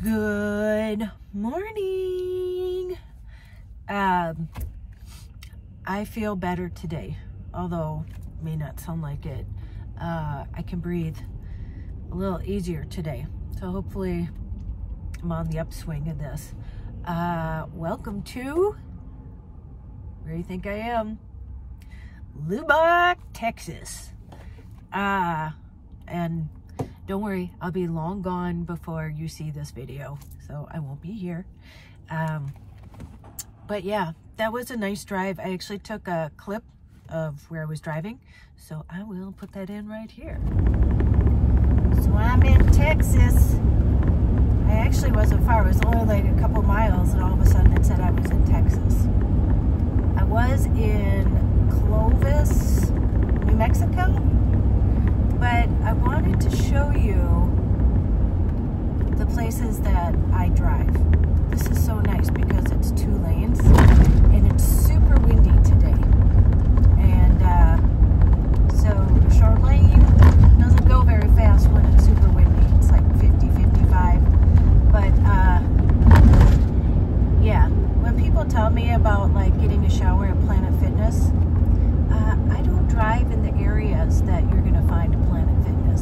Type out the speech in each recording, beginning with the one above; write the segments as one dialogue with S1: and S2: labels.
S1: Good morning. I feel better today, although it may not sound like it. I can breathe a little easier today. So hopefully I'm on the upswing of this. Welcome to, where do you think I am? Lubbock, Texas. And don't worry, I'll be long gone before you see this video, so I won't be here. But yeah, that was a nice drive. I actually took a clip of where I was driving, so I will put that in right here. So I'm in Texas. I actually wasn't far. It was only like a couple miles, and all of a sudden it said I was in Texas. I was in Clovis, New Mexico, but I wanted to show you the places that I drive. This is so nice because it's 2 lanes and it's super windy today. And so short lane doesn't go very fast when it's super windy. It's like 50, 55. But yeah, when people tell me about like getting a shower at Planet Fitness, I don't drive in the areas that you're going to find a Planet Fitness.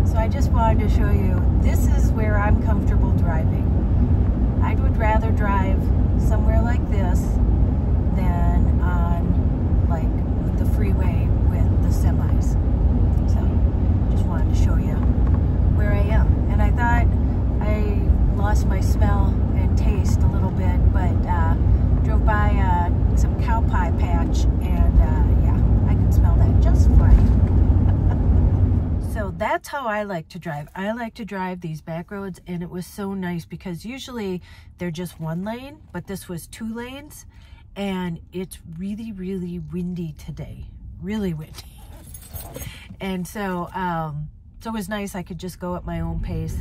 S1: So I just wanted to show you, this is where I'm comfortable driving. I would rather drive somewhere like this than on like the freeway with the semis. So just wanted to show you where I am. And I thought I lost my smell and taste a little bit, but drove by some cow pie patch, and yeah, I can smell that just fine. So that's how I like to drive. I like to drive these back roads, and it was so nice because usually they're just 1 lane, but this was 2 lanes, and it's really, really windy today. Really windy. And so, so it was nice. I could just go at my own pace.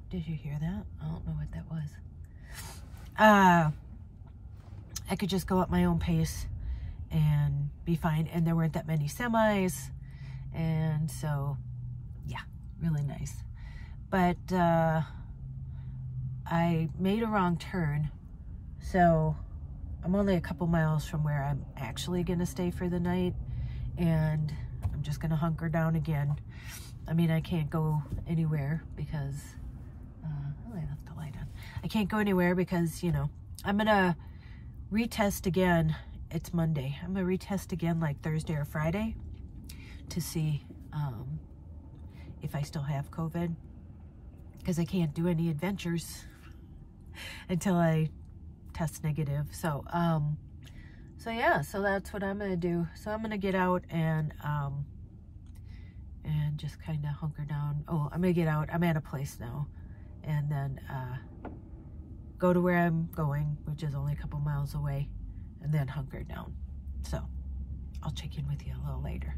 S1: Did you hear that? I don't know what that was. I could just go at my own pace and be fine. And there weren't that many semis. And so, yeah, really nice. But I made a wrong turn. So I'm only a couple miles from where I'm actually going to stay for the night. And I'm just going to hunker down again. I mean, I can't go anywhere because... I left the light on. I can't go anywhere because, you know, I'm going to retest again. It's Monday. I'm going to retest again like Thursday or Friday to see if I still have COVID, because I can't do any adventures until I test negative. So, so yeah, so that's what I'm going to do. So I'm going to get out and just kind of hunker down. Oh, I'm going to get out. I'm at a place now. And then go to where I'm going, which is only a couple miles away, and then hunker down. So I'll check in with you a little later.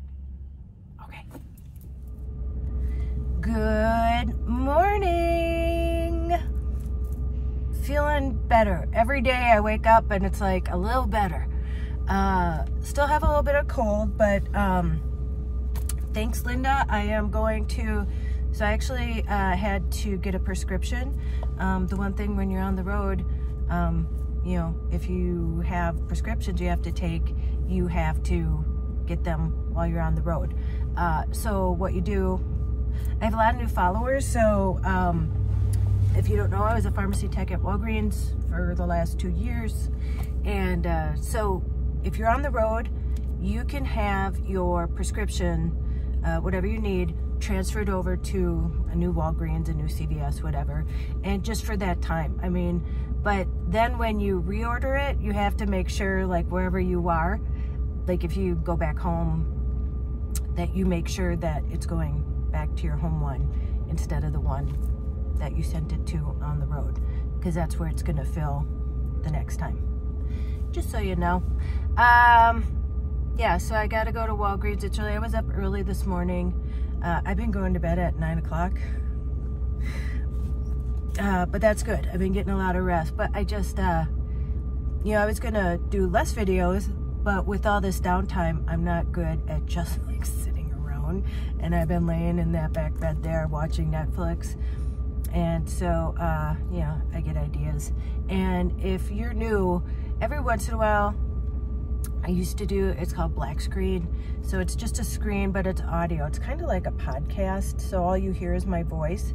S1: Okay. Good morning. Feeling better. Every day I wake up and it's like a little better. Still have a little bit of cold, but thanks, Linda. I am going to... So I actually had to get a prescription. The one thing when you're on the road, you know, if you have prescriptions you have to take, you have to get them while you're on the road. So what you do, I have a lot of new followers. So if you don't know, I was a pharmacy tech at Walgreens for the last 2 years. And so if you're on the road, you can have your prescription, whatever you need, transferred over to a new Walgreens, a new CVS, whatever, and just for that time. I mean, but then when you reorder it, you have to make sure, like wherever you are, like if you go back home, that you make sure that it's going back to your home one instead of the one that you sent it to on the road, because that's where it's going to fill the next time. Just so you know. Yeah, so I got to go to Walgreens. It's early. I was up early this morning. I've been going to bed at 9 o'clock. But that's good. I've been getting a lot of rest. But I just, you know, I was going to do less videos, but with all this downtime, I'm not good at just like sitting around. long, and I've been laying in that back bed there watching Netflix. And so, yeah, I get ideas. And if you're new, every once in a while, I used to do, it's called black screen. So it's just a screen, but it's audio. It's kind of like a podcast. So all you hear is my voice.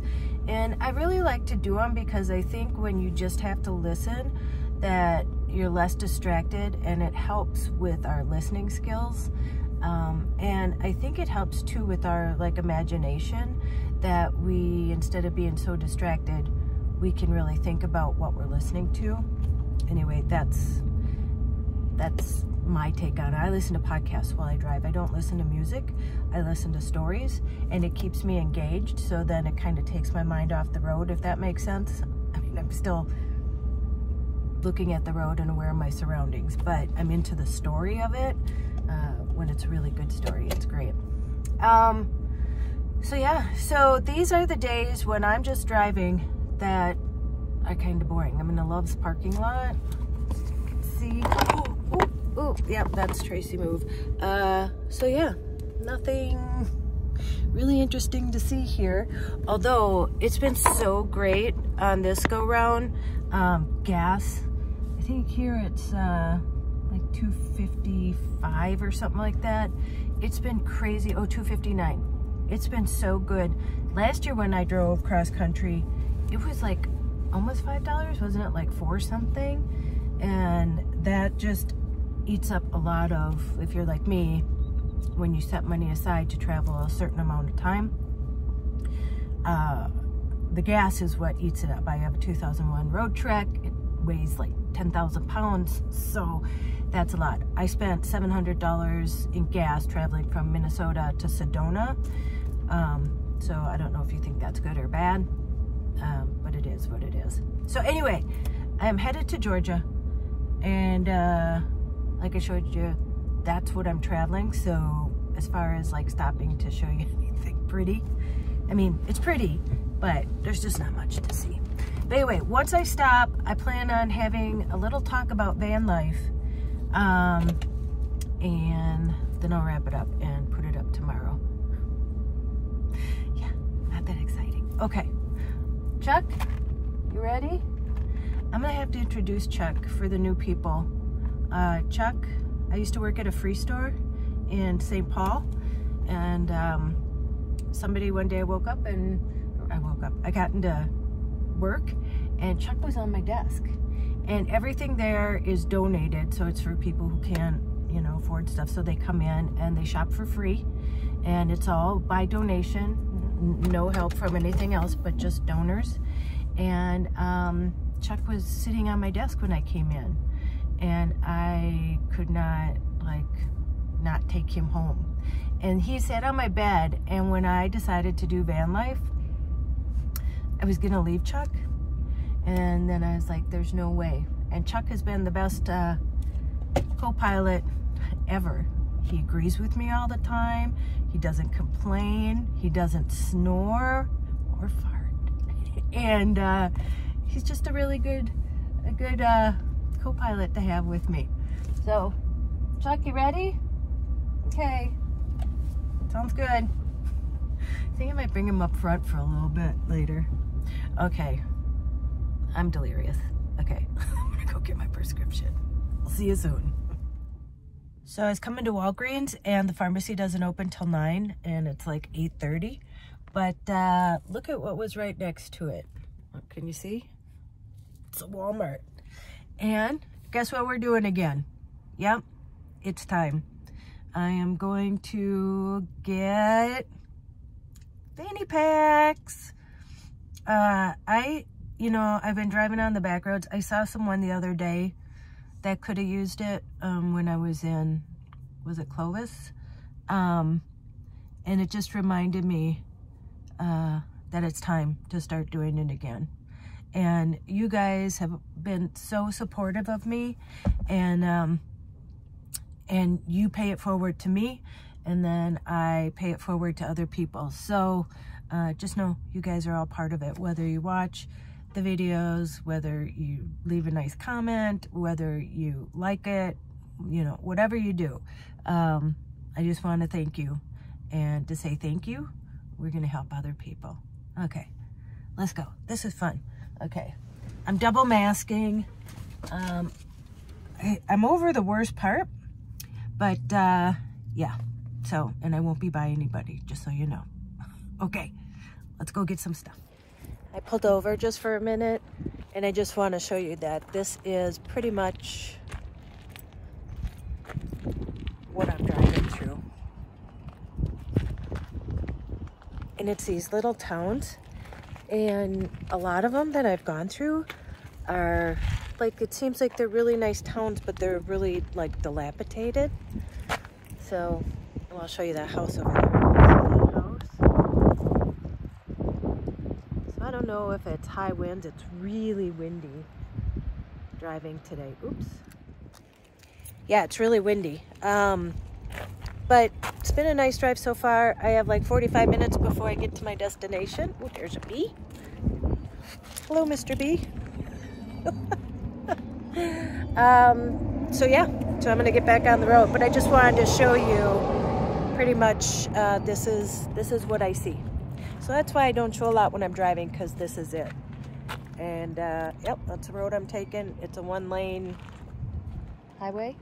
S1: And I really like to do them because I think when you just have to listen, that you're less distracted, and it helps with our listening skills. And I think it helps too with our like imagination, that we, instead of being so distracted, we can really think about what we're listening to. Anyway, that's my take on it. I listen to podcasts while I drive. I don't listen to music. I listen to stories, and it keeps me engaged. So then it kind of takes my mind off the road, if that makes sense. I mean, I'm still looking at the road and aware of my surroundings, but I'm into the story of it. When it's a really good story, it's great. So yeah, so these are the days when I'm just driving that are kind of boring. I'm in the Love's parking lot. See, oh, yeah, that's Tracey move. So yeah, nothing really interesting to see here. Although it's been so great on this go round. Gas, I think here it's like $2.55 or something like that. It's been crazy. Oh, $2.59. It's been so good. Last year when I drove cross country, it was like almost $5, wasn't it? Like 4 something. And that just eats up a lot of, if you're like me, when you set money aside to travel a certain amount of time, the gas is what eats it up. I have a 2001 road trek. It weighs like 10,000 pounds, so that's a lot. I spent $700 in gas traveling from Minnesota to Sedona. So I don't know if you think that's good or bad, but it is what it is. So anyway, I'm headed to Georgia, and like I showed you, that's what I'm traveling. So as far as like stopping to show you anything pretty, I mean, it's pretty, but there's just not much to see. But anyway, once I stop, I plan on having a little talk about van life, and then I'll wrap it up and put it up tomorrow. Yeah, not that exciting. Okay, Chuck, you ready? I'm gonna have to introduce Chuck for the new people. Chuck, I used to work at a free store in St. Paul, and somebody one day I got into work, and Chuck was on my desk, and everything there is donated, so it's for people who can't, you know, afford stuff. So they come in and they shop for free, and it's all by donation, no help from anything else but just donors. And Chuck was sitting on my desk when I came in, and I could not not take him home. And he sat on my bed, and when I decided to do van life, I was gonna leave Chuck, and then I was like, there's no way. And Chuck has been the best co-pilot ever. He agrees with me all the time. He doesn't complain. He doesn't snore or fart. And he's just a really good co-pilot to have with me. So, Chuck, you ready? Okay, sounds good. I think I might bring him up front for a little bit later. Okay, I'm delirious. Okay, I'm gonna go get my prescription. I'll see you soon. So I was coming to Walgreens, and the pharmacy doesn't open till 9, and it's like 8:30. But look at what was right next to it. Can you see? It's a Walmart. And guess what we're doing again? Yep, it's time. I am going to get fanny packs. I've been driving on the back roads. I saw someone the other day that could have used it when I was in, was it Clovis? And it just reminded me that it's time to start doing it again. And you guys have been so supportive of me, and you pay it forward to me, and then I pay it forward to other people. So just know you guys are all part of it, whether you watch the videos, whether you leave a nice comment, whether you like it, you know, whatever you do. I just want to thank you. and to say thank you. We're gonna help other people. Okay, let's go. This is fun. Okay, I'm double masking. I'm over the worst part, but yeah, so, and I won't be by anybody, just so you know. Okay, let's go get some stuff. I pulled over just for a minute, and I just want to show you that this is pretty much what I'm driving through. And it's these little towns, and a lot of them that I've gone through are like, it seems like they're really nice towns, but they're really like dilapidated. So I'll show you that house over there. So I don't know if it's high winds. It's really windy driving today. Oops. Yeah, it's really windy. But it's been a nice drive so far. I have like 45 minutes before I get to my destination. Oh, there's a bee. Hello, Mr. Bee. So yeah, so I'm gonna get back on the road, but I just wanted to show you pretty much this is what I see. So that's why I don't show a lot when I'm driving, because this is it. And yep, that's the road I'm taking. It's a 1-lane highway.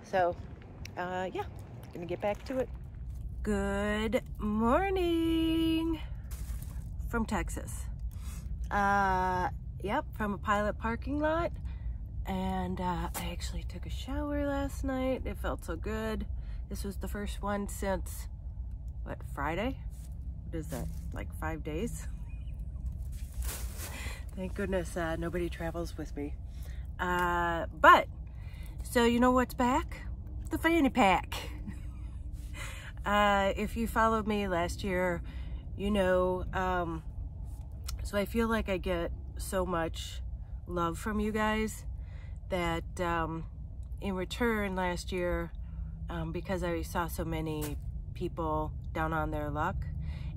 S1: So yeah, gonna get back to it. Good morning from Texas. Yep, from a Pilot parking lot. And I actually took a shower last night. It felt so good. This was the first one since, what, Friday? What is that, like 5 days? Thank goodness nobody travels with me. But, so you know what's back? The fanny pack. If you followed me last year, you know, so I feel like I get so much love from you guys that in return last year, because I saw so many people down on their luck,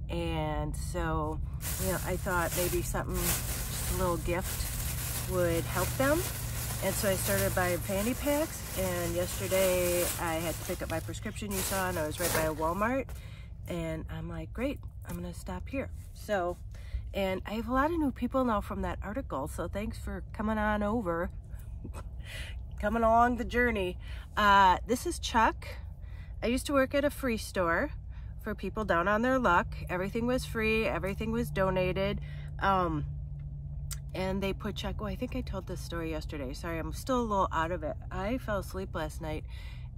S1: and so, you know, I thought maybe something, just a little gift would help them. And so I started buying fanny packs, and yesterday I had to pick up my prescription, you saw, and I was right by a Walmart, and I'm like, great, I'm gonna stop here. So, and I have a lot of new people now from that article, so thanks for coming on over, coming along the journey. This is Chuck. I used to work at a free store for people down on their luck. Everything was free, everything was donated. And they put Chuck, oh, I think I told this story yesterday. Sorry, I'm still a little out of it. I fell asleep last night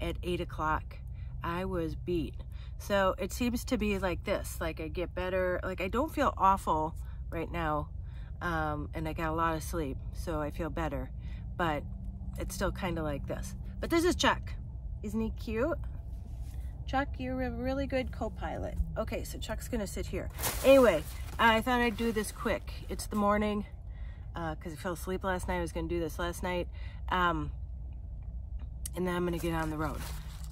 S1: at 8 o'clock. I was beat. So it seems to be like this, like I get better, like I don't feel awful right now. And I got a lot of sleep, so I feel better. But it's still kind of like this. But this is Chuck. Isn't he cute? Chuck, you're a really good co-pilot. Okay, so Chuck's gonna sit here. Anyway, I thought I'd do this quick. It's the morning, because I fell asleep last night. I was gonna do this last night. And then I'm gonna get on the road.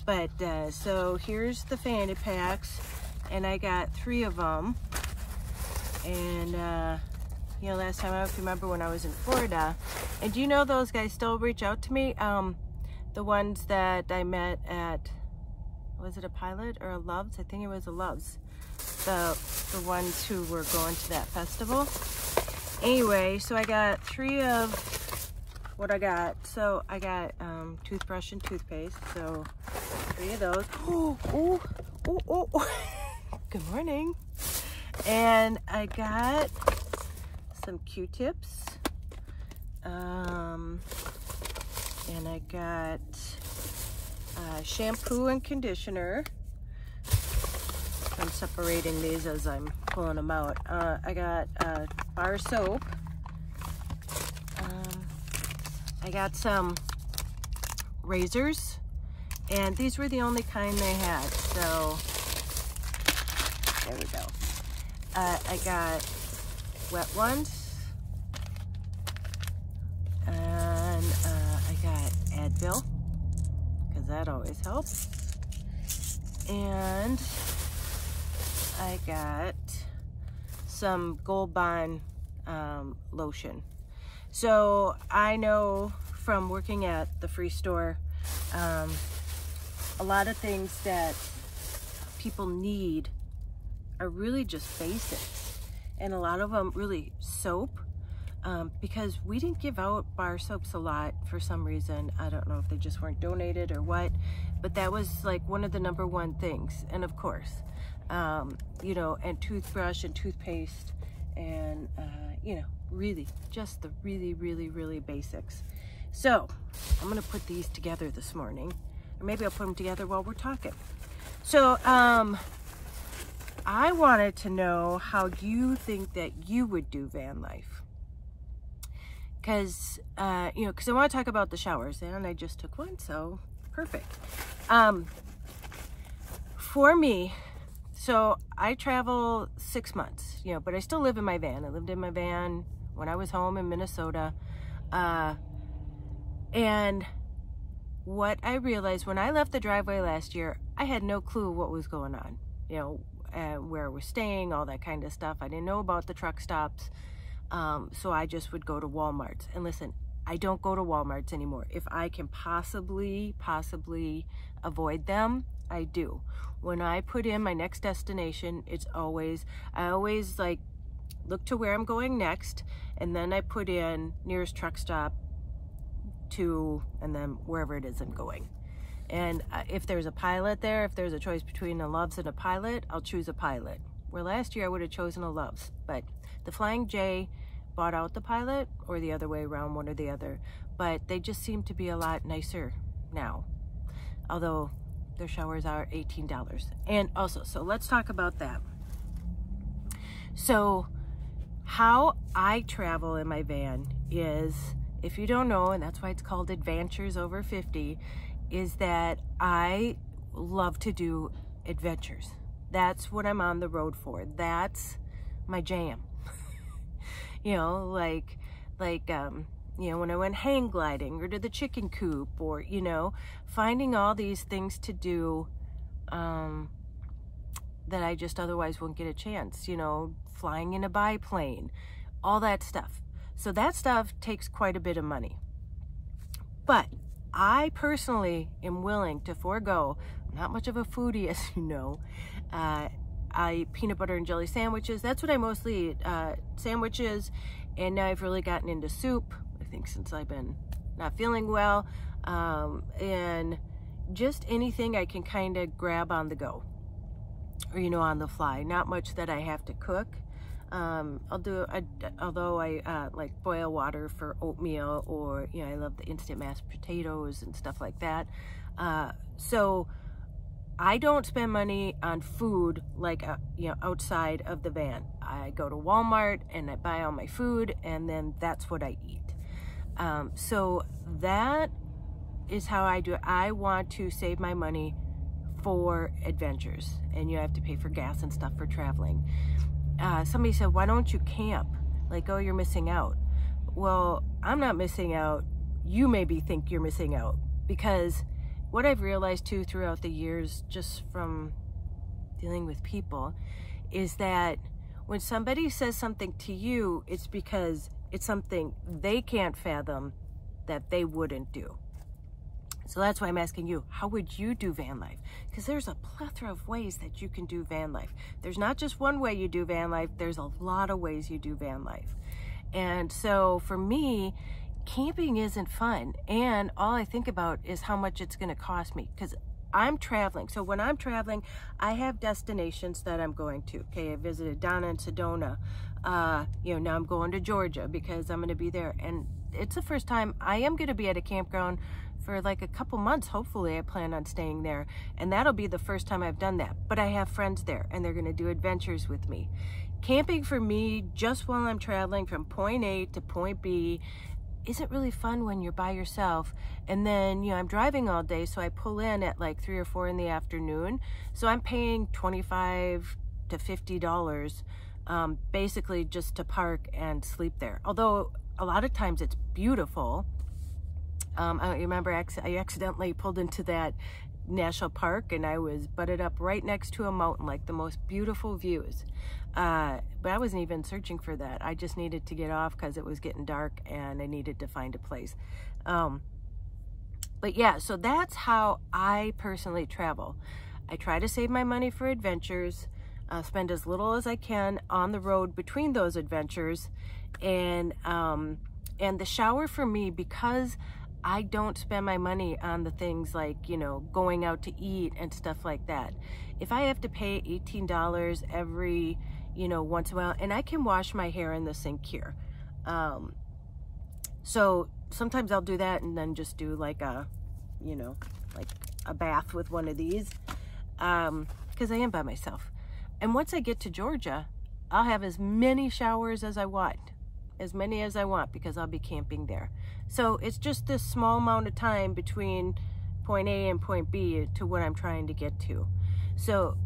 S1: But, so here's the fanny packs, and I got 3 of them. And, you know, last time, I don't know if you remember when I was in Florida. And do you know those guys still reach out to me? The ones that I met at, was it a Pilot or a Love's? I think it was a Love's. The ones who were going to that festival. Anyway, so I got 3 of what I got. So I got toothbrush and toothpaste. So 3 of those. Oh. Good morning. And I got some Q-tips. And I got shampoo and conditioner. I'm separating these as I'm pulling them out. I got bar soap. I got some razors, and these were the only kind they had, so there we go. I got wet ones, and I got Advil, because that always helps, and I got some Gold Bond lotion. So I know from working at the free store, a lot of things that people need are really just basics. And a lot of them really soap, because we didn't give out bar soaps a lot for some reason. I don't know if they just weren't donated or what, but that was like one of the #1 things. And of course, you know, and toothbrush and toothpaste and, you know, really just the really basics. So I'm gonna put these together this morning, or maybe I'll put them together while we're talking. So I wanted to know how you think that you would do van life, because you know, because I want to talk about the showers, and I just took one, so perfect. For me, so I travel 6 months, you know, but I still live in my van. I lived in my van when I was home in Minnesota, and what I realized when I left the driveway last year, I had no clue what was going on, you know, where we're staying, all that kind of stuff. I didn't know about the truck stops, so I just would go to Walmart's. And listen, I don't go to Walmart's anymore. If I can possibly avoid them, I do. When I put in my next destination, I always like look to where I'm going next, and then I put in nearest truck stop to, and then wherever it is I'm going. And if there's a Pilot there, if there's a choice between a Love's and a Pilot, I'll choose a Pilot. Where last year I would have chosen a Love's, but the Flying J bought out the Pilot, or the other way around, one or the other. But they just seem to be a lot nicer now, although their showers are $18. And also, so let's talk about that. So how I travel in my van is, if you don't know, and that's why it's called Ad-van-tures over 50, is that I love to do adventures. That's what I'm on the road for. That's my jam. You know, like you know, when I went hang gliding, or to the chicken coop, or, you know, finding all these things to do that I just otherwise wouldn't get a chance, you know, flying in a biplane, all that stuff. So that stuff takes quite a bit of money. But I personally am willing to forego, I'm not much of a foodie, as you know. I eat peanut butter and jelly sandwiches. That's what I mostly eat, sandwiches. And now I've really gotten into soup, I think, since I've been not feeling well. And just anything I can kind of grab on the go, or, you know, on the fly. Not much that I have to cook. Although I like boil water for oatmeal, or, you know, I love the instant mashed potatoes and stuff like that. So I don't spend money on food like, you know, outside of the van. I go to Walmart and I buy all my food, and then that's what I eat. So that is how I do it. I want to save my money for adventures, and you have to pay for gas and stuff for traveling. Somebody said, why don't you camp? Like, oh, you're missing out. Well, I'm not missing out. You maybe think you're missing out, because what I've realized too throughout the years, just from dealing with people, is that when somebody says something to you, it's because it's something they can't fathom that they wouldn't do. So that's why I'm asking you, how would you do van life? Because there's a plethora of ways that you can do van life. There's not just one way you do van life, there's a lot of ways you do van life. And so for me, camping isn't fun. And all I think about is how much it's gonna cost me, because I'm traveling. So when I'm traveling, I have destinations that I'm going to. Okay, I visited Donna and Sedona. You know, now I'm going to Georgia because I'm gonna be there. And it's the first time I am gonna be at a campground for like a couple months. Hopefully I plan on staying there, and that'll be the first time I've done that. But I have friends there, and they're gonna do adventures with me. Camping for me, just while I'm traveling from point A to point B, isn't really fun when you're by yourself. And then, you know, I'm driving all day, so I pull in at like 3 or 4 in the afternoon. So I'm paying $25 to $50 basically just to park and sleep there. Although a lot of times it's beautiful. I remember I accidentally pulled into that national park, and I was butted up right next to a mountain, like the most beautiful views. But I wasn't even searching for that. I just needed to get off because it was getting dark and I needed to find a place. But yeah, so that's how I personally travel. I try to save my money for adventures, spend as little as I can on the road between those adventures. And the shower for me, because I don't spend my money on the things like, you know, going out to eat and stuff like that. If I have to pay $18 every, you know, once in a while, and I can wash my hair in the sink here. So sometimes I'll do that and then just do like a, you know, like a bath with one of these, because I am by myself. And once I get to Georgia, I'll have as many showers as I want. As many as I want, because I'll be camping there. So it's just this small amount of time between point A and point B to what I'm trying to get to. So,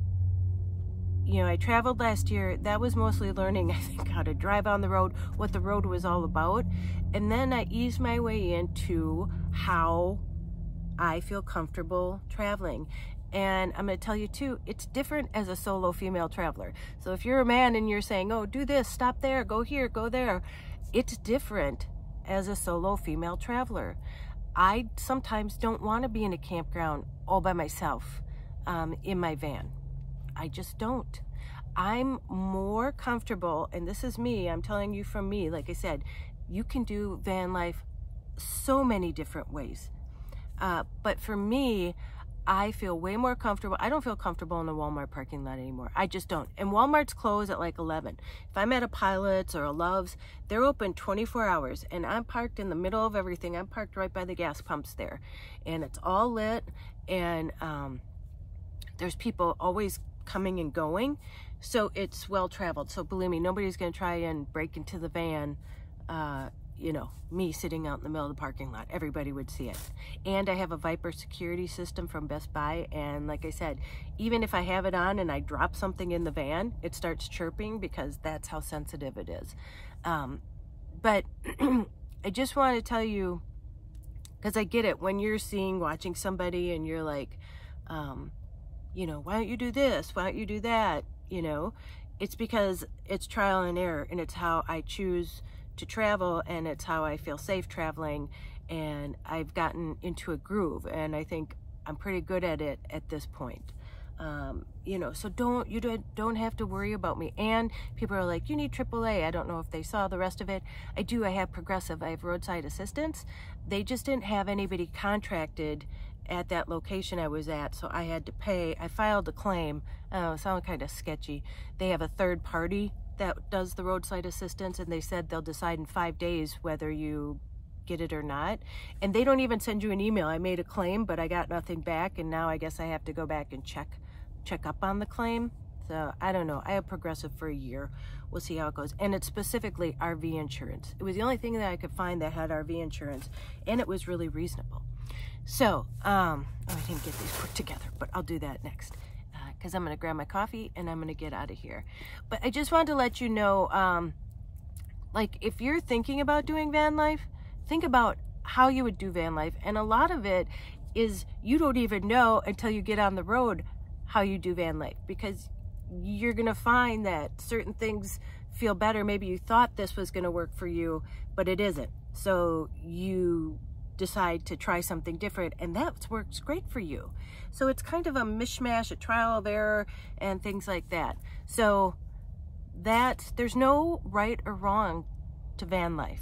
S1: you know, I traveled last year. That was mostly learning, I think, how to drive on the road, what the road was all about. And then I eased my way into how I feel comfortable traveling. And I'm going to tell you too, it's different as a solo female traveler. So if you're a man and you're saying, oh, do this, stop there, go here, go there, it's different as a solo female traveler. I sometimes don't want to be in a campground all by myself in my van. I just don't. I'm more comfortable, and this is me, I'm telling you from me, like I said, you can do van life so many different ways. But for me, I feel way more comfortable. I don't feel comfortable in the Walmart parking lot anymore. I just don't. And Walmart's closed at like 11. If I'm at a Pilot's or a Love's, they're open 24 hours. And I'm parked in the middle of everything. I'm parked right by the gas pumps there. And it's all lit. And there's people always coming and going. So it's well traveled. So believe me, nobody's going to try and break into the van, you know, me sitting out in the middle of the parking lot. Everybody would see it. And I have a Viper security system from Best Buy. And like I said, even if I have it on and I drop something in the van, it starts chirping because that's how sensitive it is. But I just want to tell you, because I get it, when you're watching somebody and you're like, you know, why don't you do this? Why don't you do that? You know, it's because it's trial and error, and it's how I choose to travel, and it's how I feel safe traveling, and I've gotten into a groove, and I think I'm pretty good at it at this point. You know, so you don't have to worry about me. And people are like, you need AAA. I don't know if they saw the rest of it. I do. I have Progressive. I have roadside assistance. They just didn't have anybody contracted at that location I was at, so I had to pay. I filed a claim. It sounded kind of sketchy. They have a third party that does the roadside assistance, and they said they'll decide in 5 days whether you get it or not. And they don't even send you an email. I made a claim, but I got nothing back, and now I guess I have to go back and check up on the claim. So I don't know. I have Progressive for a year. We'll see how it goes. And it's specifically RV insurance. It was the only thing that I could find that had RV insurance, and it was really reasonable. So, oh, I didn't get these put together, but I'll do that next, because I'm going to grab my coffee and I'm going to get out of here. But I just wanted to let you know, like, if you're thinking about doing van life, think about how you would do van life. And a lot of it is you don't even know until you get on the road how you do van life, because you're going to find that certain things feel better. Maybe you thought this was going to work for you, but it isn't. So you decide to try something different, and that works great for you. So it's kind of a mishmash, a trial of error and things like that. So there's no right or wrong to van life.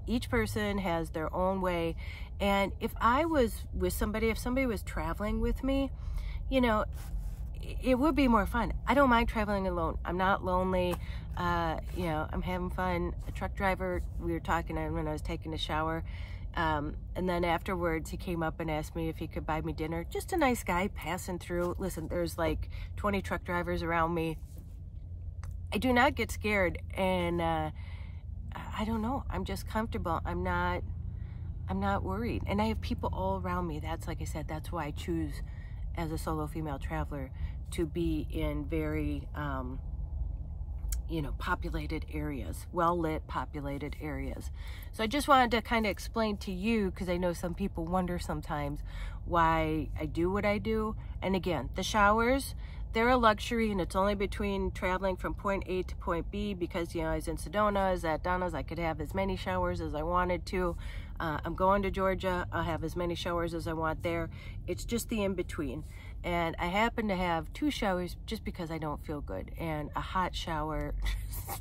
S1: Each person has their own way. And if I was with somebody, if somebody was traveling with me, you know, it would be more fun. I don't mind traveling alone. I'm not lonely. You know, I'm having fun. A truck driver, we were talking when I was taking a shower. And then afterwards, he came up and asked me if he could buy me dinner. Just a nice guy passing through. Listen, there's like 20 truck drivers around me. I do not get scared, and I don't know. I'm just comfortable. I'm not worried. And I have people all around me. That's, like I said, that's why I choose as a solo female traveler to be in very, you know, populated areas, well-lit populated areas. So I just wanted to kind of explain to you, because I know some people wonder sometimes why I do what I do. And again, the showers, they're a luxury, and it's only between traveling from point A to point B, because, you know, I was in Sedona, I was at Donna's, I could have as many showers as I wanted to. I'm going to Georgia, I'll have as many showers as I want there. It's just the in-between. And I happen to have 2 showers just because I don't feel good. And a hot shower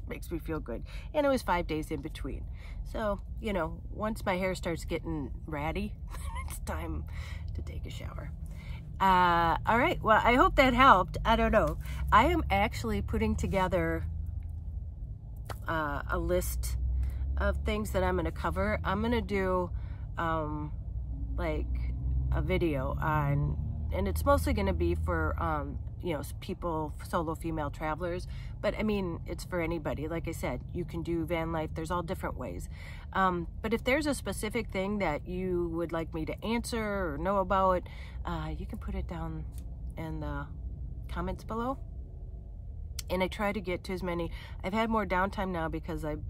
S1: makes me feel good. And it was 5 days in between. So, you know, once my hair starts getting ratty, it's time to take a shower. All right, well, I hope that helped. I don't know. I am actually putting together a list of things that I'm going to cover. I'm going to do like a video on, and it's mostly going to be for you know, people, solo female travelers, but I mean, it's for anybody. Like I said, you can do van life. There's all different ways. But if there's a specific thing that you would like me to answer or know about, you can put it down in the comments below. And I try to get to as many. I've had more downtime now because I've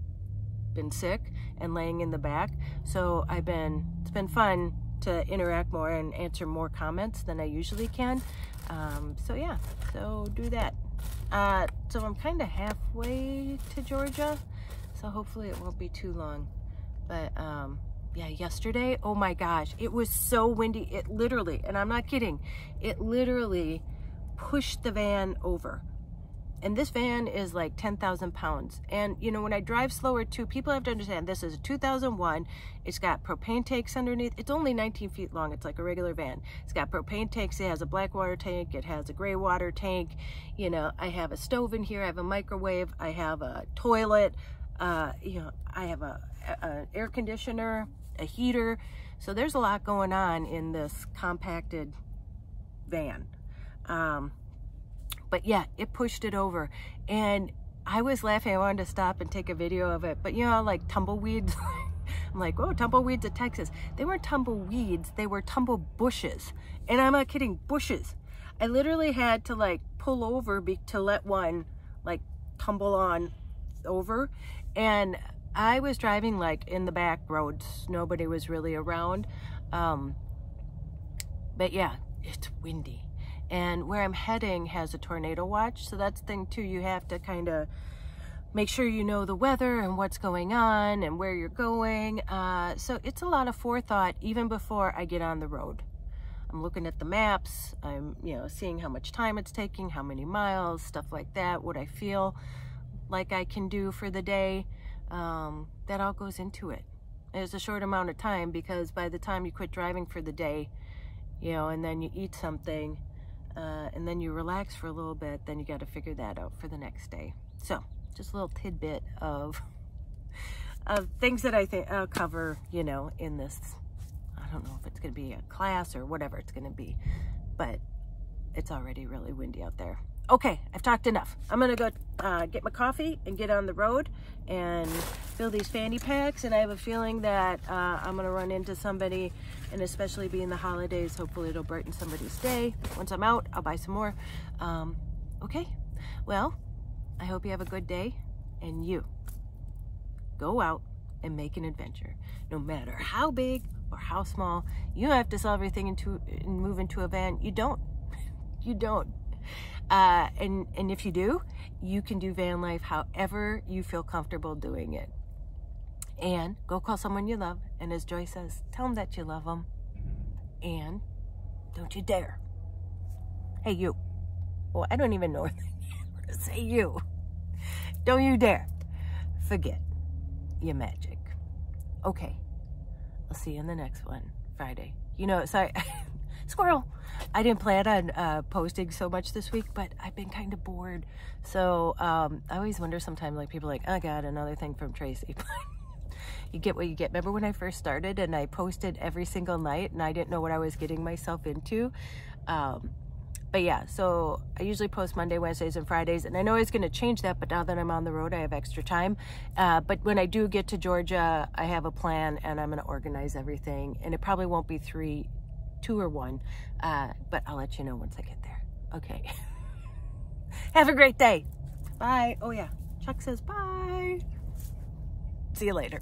S1: been sick and laying in the back. So it's been fun to interact more and answer more comments than I usually can. So yeah, so do that. So I'm kind of halfway to Georgia, so hopefully it won't be too long. But yeah, yesterday, oh my gosh, it was so windy. It literally, and I'm not kidding, it literally pushed the van over. And this van is like 10,000 pounds. And you know, when I drive slower too, people have to understand this is a 2001. It's got propane tanks underneath. It's only 19 feet long. It's like a regular van. It's got propane tanks. It has a black water tank. It has a gray water tank. You know, I have a stove in here. I have a microwave. I have a toilet. You know, I have an air conditioner, a heater. So there's a lot going on in this compacted van. But yeah, it pushed it over. And I was laughing. I wanted to stop and take a video of it. But you know, like tumbleweeds. I'm like, oh, tumbleweeds of Texas. They weren't tumbleweeds. They were tumble bushes. And I'm not kidding, bushes. I literally had to like pull over to let one like tumble on over. And I was driving like in the back roads. Nobody was really around. But yeah, it's windy. And where I'm heading has a tornado watch. So that's the thing too. You have to kind of make sure you know the weather and what's going on and where you're going. So it's a lot of forethought even before I get on the road. I'm looking at the maps. I'm, you know, seeing how much time it's taking, how many miles, stuff like that, what I feel like I can do for the day. That all goes into it. It's a short amount of time because by the time you quit driving for the day, you know, and then you eat something, and then you relax for a little bit, then you got to figure that out for the next day. So just a little tidbit of things that I think I'll cover, you know, in this. I don't know if it's going to be a class or whatever it's going to be, but it's already really windy out there. Okay, I've talked enough. I'm going to go get my coffee and get on the road and fill these fanny packs. And I have a feeling that I'm going to run into somebody, and especially being the holidays, hopefully it'll brighten somebody's day. Once I'm out, I'll buy some more. Okay, well, I hope you have a good day, and you go out and make an adventure. No matter how big or how small, you don't have to sell everything and move into a van. You don't. You don't. And if you do, you can do van life however you feel comfortable doing it. And go call someone you love, and as Joy says, tell them that you love them. And don't you dare. Hey, you. Well, I don't even know what to say. You. Don't you dare forget your magic. Okay. I'll see you in the next one, Friday. You know, sorry. Squirrel. I didn't plan on posting so much this week, but I've been kind of bored. So I always wonder sometimes, like, people are like, oh God, another thing from Tracey. You get what you get. Remember when I first started and I posted every single night and I didn't know what I was getting myself into? But yeah, so I usually post Monday, Wednesdays, and Fridays, and I know I was going to change that, but now that I'm on the road, I have extra time. But when I do get to Georgia, I have a plan, and I'm going to organize everything, and it probably won't be 2 or 1, but I'll let you know once I get there. Okay. Have a great day. Bye. Oh yeah, Chuck says bye. See you later.